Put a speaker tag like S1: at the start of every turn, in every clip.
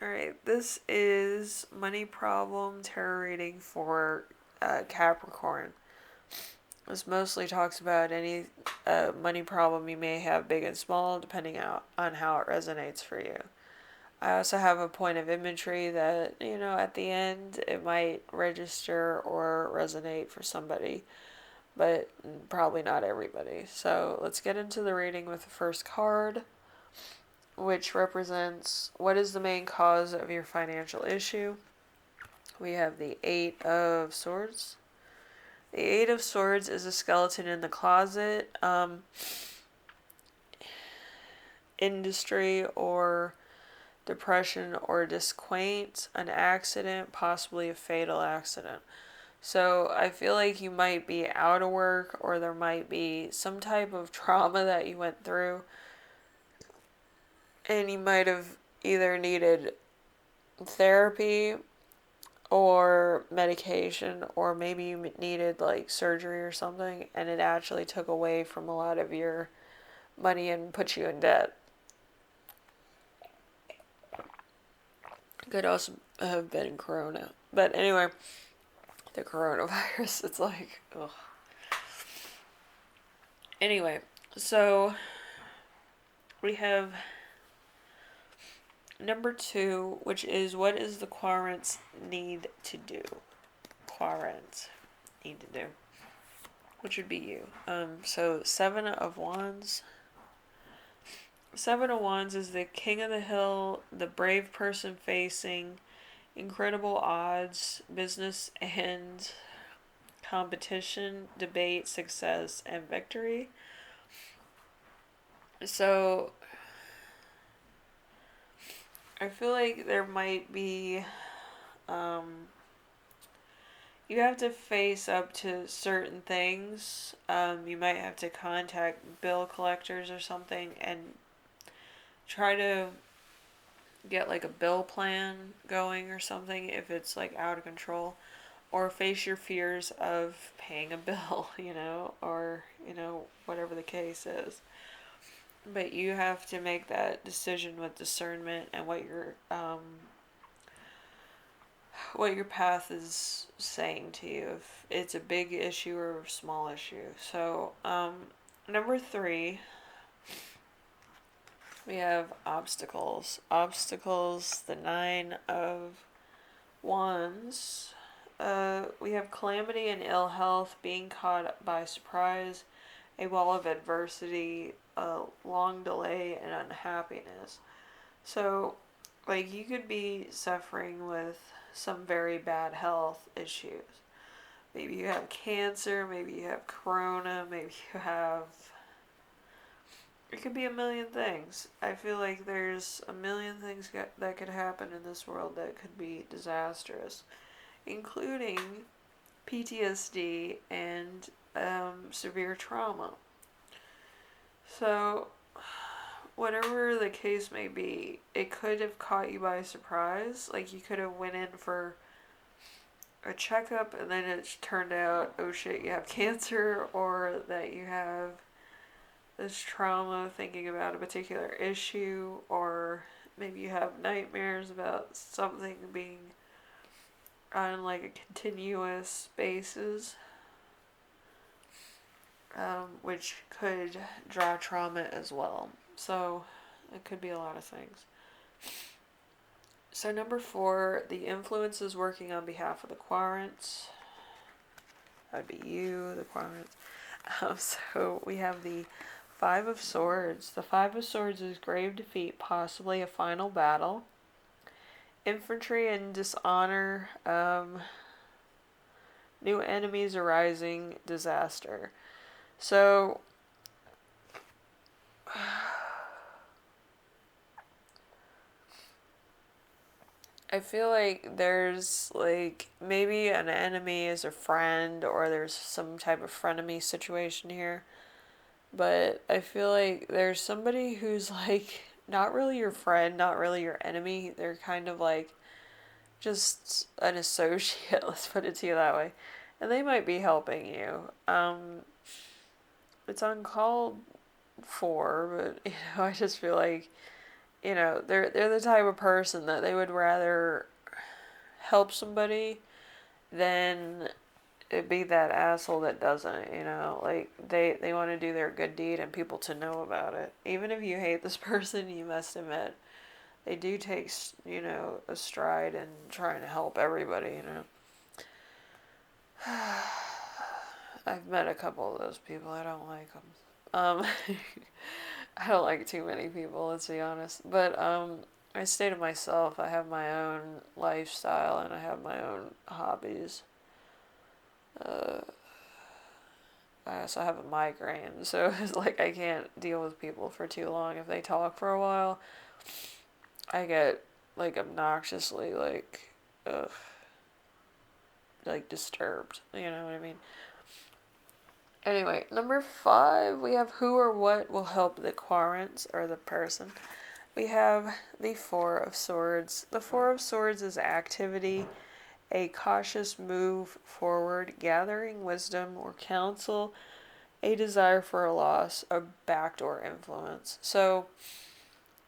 S1: Alright, this is money problem tarot reading for Capricorn. This mostly talks about any money problem you may have, big and small, depending on how it resonates for you. I also have a point of imagery that, at the end it might register or resonate for somebody, but probably not everybody. So let's get into the reading with the first card, which represents what is the main cause of your financial issue. We have the Eight of Swords. The Eight of Swords is a skeleton in the closet. Industry or depression or disquaint, an accident, possibly a fatal accident. So I feel like you might be out of work, or there might be some type of trauma that you went through, and you might have either needed therapy or medication, or maybe you needed like surgery or something, and it actually took away from a lot of your money and put you in debt. Could also have been corona. But anyway, the coronavirus, it's like, ugh. Anyway, so we have number 2, which is what is the querent need to do? Querent need to do, which would be you. So 7 of Wands. 7 of Wands is the king of the hill, the brave person facing incredible odds, business and competition, debate, success, and victory. So I feel like there might be, you have to face up to certain things. You might have to contact bill collectors or something and try to get like a bill plan going or something if it's like out of control, or face your fears of paying a bill, or, whatever the case is. But you have to make that decision with discernment and what your path is saying to you, if it's a big issue or a small issue. So, number 3, we have obstacles. Obstacles, the 9 of Wands. We have calamity and ill health, being caught by surprise, a wall of adversity, a long delay, and unhappiness. So, like, you could be suffering with some very bad health issues. Maybe you have cancer, maybe you have corona, maybe you have. It could be a million things. I feel like there's a million things that could happen in this world that could be disastrous, including PTSD and severe trauma. So, whatever the case may be, it could have caught you by surprise. Like, you could have went in for a checkup and then it turned out, oh shit, you have cancer, or that you have this trauma thinking about a particular issue, or maybe you have nightmares about something being on like a continuous basis, which could draw trauma as well. So it could be a lot of things. So number 4, the influence is working on behalf of the querent. That would be you, the querent. So we have the 5 of Swords. The 5 of Swords is grave defeat, possibly a final battle. Infantry and dishonor, new enemies arising, disaster. So I feel like there's like maybe an enemy is a friend, or there's some type of frenemy situation here. But I feel like there's somebody who's like not really your friend, not really your enemy. They're kind of like just an associate, let's put it to you that way. And they might be helping you. It's uncalled for, but I just feel like they're the type of person that they would rather help somebody than it be that asshole that doesn't, like they want to do their good deed and people to know about it. Even if you hate this person, you must admit they do take, a stride in trying to help everybody. I've met a couple of those people. I don't like them. I don't like too many people, let's be honest. But I stay to myself. I have my own lifestyle and I have my own hobbies. Uh, I also have a migraine, so it's like I can't deal with people for too long. If they talk for a while, I get like obnoxiously ugh, like disturbed. You know what I mean? Anyway, number 5, we have who or what will help the querent or the person. We have the Four of Swords. The Four of Swords is activity, a cautious move forward, gathering wisdom or counsel, a desire for a loss, a backdoor influence. So,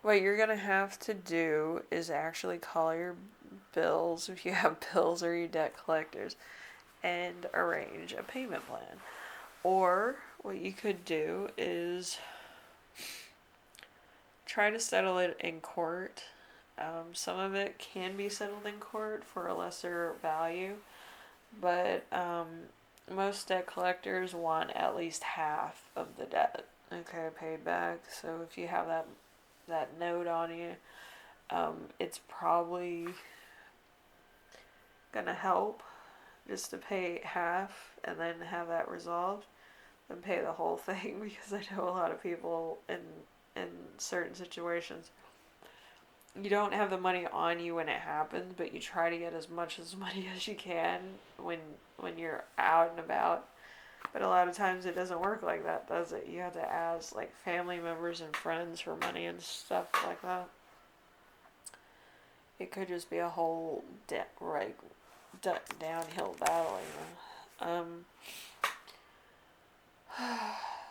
S1: what you're going to have to do is actually call your bills, if you have bills or your debt collectors, and arrange a payment plan. Or what you could do is try to settle it in court. Some of it can be settled in court for a lesser value, but most debt collectors want at least half of the debt, okay, paid back. So if you have that note on you, it's probably gonna help just to pay half and then have that resolved and pay the whole thing, because I know a lot of people in certain situations, you don't have the money on you when it happens, but you try to get as much money as you can when you're out and about. But a lot of times it doesn't work like that, does it? You have to ask like family members and friends for money and stuff like that. It could just be a whole downhill battle,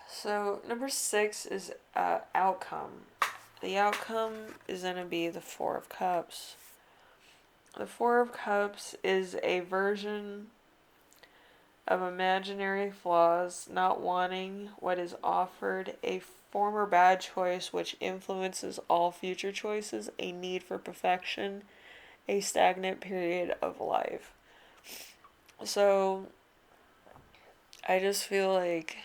S1: So number 6 is outcome. The outcome is going to be the Four of Cups. The Four of Cups is a version of imaginary flaws, not wanting what is offered, a former bad choice which influences all future choices, a need for perfection, a stagnant period of life. So I just feel like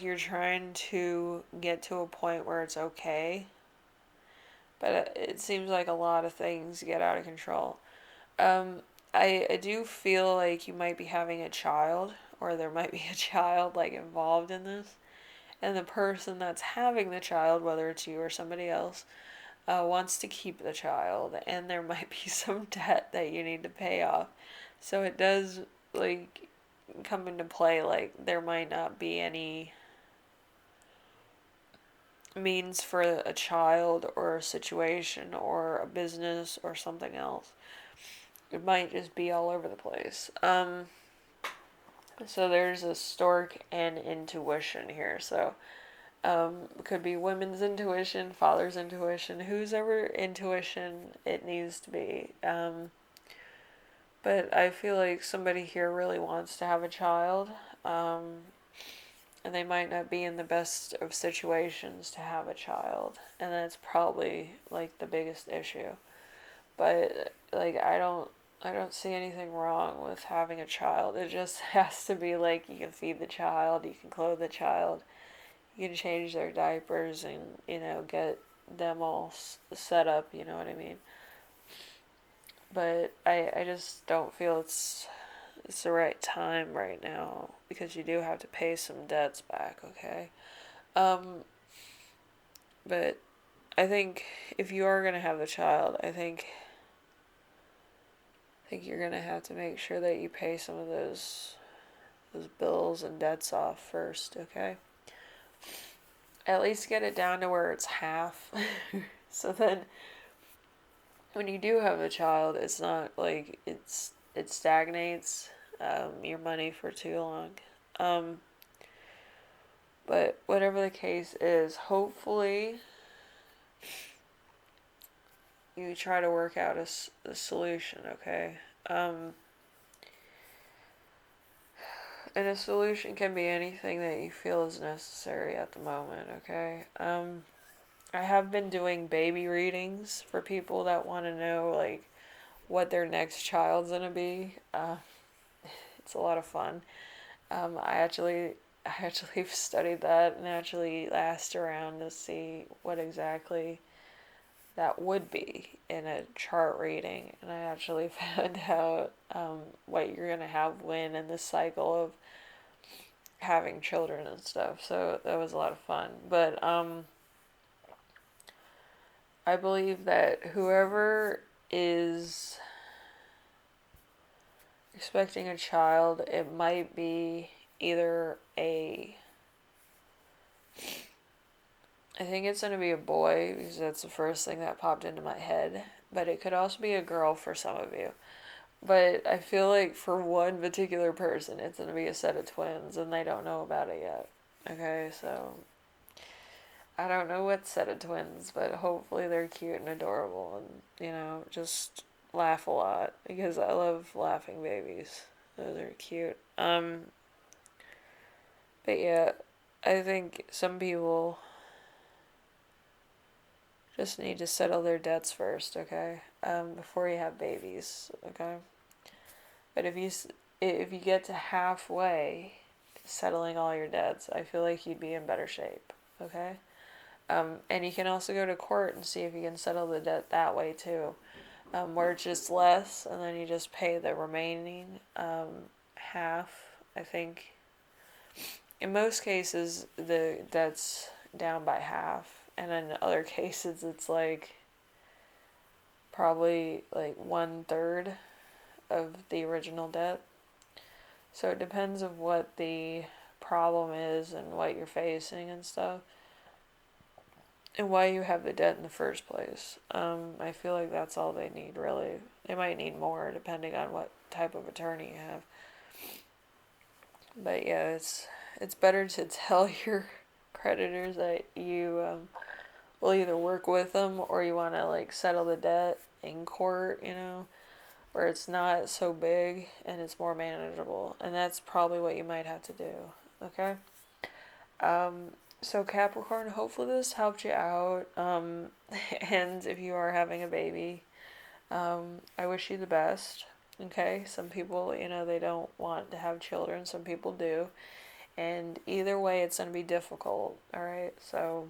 S1: you're trying to get to a point where it's okay, but it seems like a lot of things get out of control. I do feel like you might be having a child, or there might be a child like involved in this, and the person that's having the child, whether it's you or somebody else, wants to keep the child, and there might be some debt that you need to pay off. So it does like come into play, like there might not be any means for a child or a situation or a business or something else. It might just be all over the place. So there's a stork and intuition here. So it could be women's intuition, father's intuition, whose ever intuition it needs to be. But I feel like somebody here really wants to have a child. And they might not be in the best of situations to have a child, and that's probably like the biggest issue. But like I don't see anything wrong with having a child. It just has to be like you can feed the child, you can clothe the child, you can change their diapers, and get them all set up, you know what I mean? But I just don't feel it's the right time right now, because you do have to pay some debts back, okay? But I think if you are going to have the child, I think you're going to have to make sure that you pay some of those bills and debts off first, okay? At least get it down to where it's half. So then when you do have a child, it's not like it's it stagnates your money for too long. Um, but whatever the case is, hopefully you try to work out a solution, okay? Um, and a solution can be anything that you feel is necessary at the moment, okay? I have been doing baby readings for people that want to know, like, what their next child's gonna be. It's a lot of fun. I actually studied that and actually asked around to see what exactly that would be in a chart reading, and I actually found out what you're gonna have when in the cycle of having children and stuff. So that was a lot of fun. But I believe that whoever is expecting a child, it might be either I think it's going to be a boy because that's the first thing that popped into my head, but it could also be a girl for some of you. But I feel like for one particular person, it's going to be a set of twins and they don't know about it yet. Okay, so I don't know what set of twins, but hopefully they're cute and adorable and, just laugh a lot because I love laughing babies. Those are cute. But yeah, I think some people just need to settle their debts first, okay? Before you have babies, okay? But if you get to halfway settling all your debts, I feel like you'd be in better shape, okay? And you can also go to court and see if you can settle the debt that way too, where it's just less, and then you just pay the remaining half. I think in most cases the debt's down by half, and in other cases it's like probably like 1/3 of the original debt. So it depends of what the problem is and what you're facing and stuff, and why you have the debt in the first place. I feel like that's all they need, really. They might need more depending on what type of attorney you have. But yeah, it's better to tell your creditors that you will either work with them or you want to like settle the debt in court, where it's not so big and it's more manageable. And that's probably what you might have to do. Okay? So Capricorn, hopefully this helped you out. And if you are having a baby, I wish you the best. Okay? Some people, they don't want to have children. Some people do. And either way, it's going to be difficult. All right? So,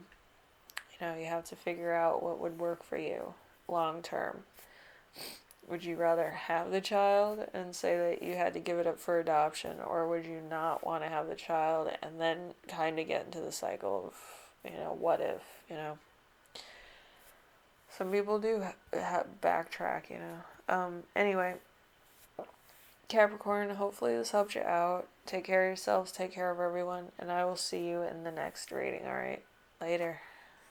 S1: you have to figure out what would work for you long term. Would you rather have the child and say that you had to give it up for adoption, or would you not want to have the child and then kind of get into the cycle of, what if, Some people do backtrack, Anyway, Capricorn, hopefully this helped you out. Take care of yourselves, take care of everyone, and I will see you in the next reading, alright? Later.